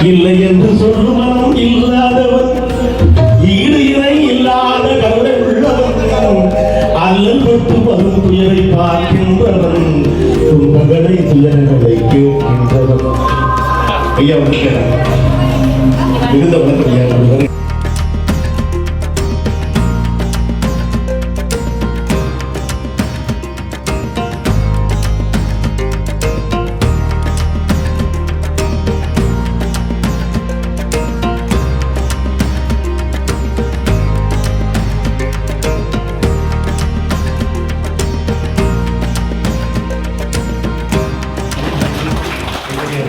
இல்லை என்று சொல்லும் மனம் இல்லாதவர், ஈடு இணை இல்லாத கருணை உள்ளவன், அல்லல் பட்டு வரும் துயரை பார்க்கின்றவன், துன்பங்களை துயரங்களை கேட்கின்றவன். ஐயா மிகுந்த வணக்கம் ஐயா.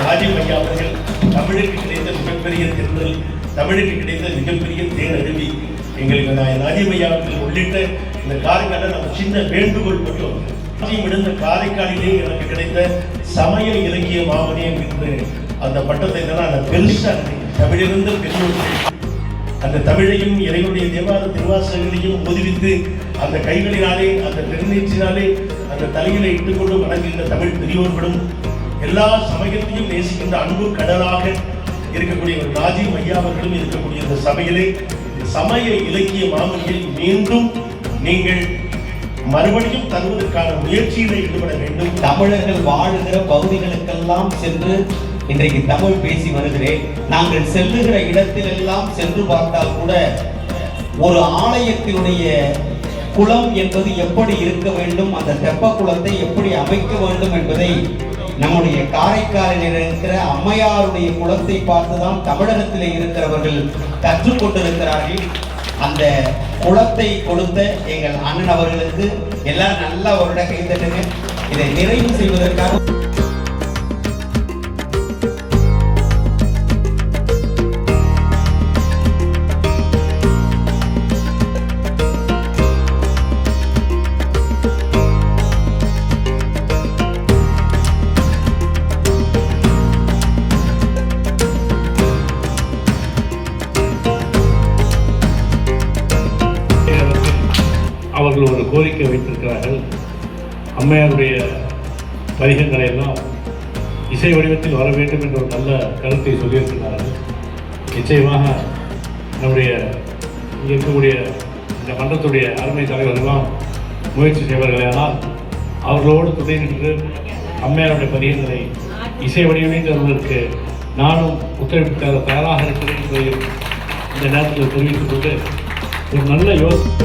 ராஜீவ் ஐயா அவர்கள் தமிழுக்கு கிடைத்த மிகப்பெரிய தேர்தல், தமிழுக்கு கிடைத்த மிகப்பெரிய தேரருவி. எங்களுக்கு ராஜீவ் ஐயா அவர்கள் உள்ளிட்ட இந்த காரைக்காலில் நம்ம சின்ன வேண்டுகோள் மட்டும், இந்த காரைக்காலிலே எனக்கு கிடைத்த சமய இலக்கிய மாமனே என்று அந்த பட்டத்தை நான் பெருசாக தமிழிலிருந்து பெற்றோர்கள் அந்த தமிழையும் இறைவனுடைய தேவார திருவாசகங்களையும் ஒதுவித்து அந்த கைகளினாலே அந்த பெருநீச்சினாலே அந்த தலையில இட்டுக்கொண்டு வணங்குகின்ற தமிழ் பெரியோர்களும் எல்லா சமயத்தையும் நேசிக்கின்ற அன்பு கடலாக இருக்கக்கூடிய ஒரு ராஜீவ் ஐயா அவர்களும் இருக்கக்கூடிய இந்த சபையிலே சமய இலக்கிய மாமணியில் மீண்டும் நீங்கள் மறுபடியும் தருவதற்கான முயற்சியில ஈடுபட வேண்டும். தமிழர்கள் வாழுகிற பகுதிகளுக்கெல்லாம் சென்று இன்றைக்கு தமிழ் பேசி வருகிறேன். நாங்கள் செல்லுகிற இடத்திலெல்லாம் சென்று பார்த்தால் கூட ஒரு ஆலயத்தினுடைய குளம் என்பது எப்படி இருக்க வேண்டும், அந்த தெப்ப குளத்தை எப்படி அமைக்க வேண்டும் என்பதை நம்முடைய காரைக்காலில் இருக்கிற அம்மையாருடைய குளத்தை பார்த்துதான் தமிழகத்திலே இருக்கிறவர்கள் கற்றுக்கொண்டிருக்கிறார்கள். அந்த குளத்தை கொடுத்த எங்கள் அண்ணன் அவர்களுக்கு எல்லாம் நல்ல ஒரு கைத்தட்டுங்க. இதை நிறைவு செய்வதற்காக அவர்கள் ஒரு கோரிக்கை வைத்திருக்கிறார்கள். அம்மையாருடைய பதிகங்களை எல்லாம் இசை வடிவத்தில் வர வேண்டும் என்ற ஒரு நல்ல கருத்தை சொல்லியிருக்கிறார்கள். நிச்சயமாக நம்முடைய இங்கே இருக்கக்கூடிய இந்த மன்றத்துடைய அருமை தலைவர்களெல்லாம் முயற்சி செய்வார்களானால் அவர்களோடு துணை நின்று அம்மையாருடைய பதிகங்களை இசை வடிவமைத்து தருவதற்கு நானும் உத்தரவிட்டு தர தயாராக இருக்கிறேன் என்பதை இந்த நேரத்தில் தெரிவித்துக் கொண்டு ஒரு நல்ல யோசனை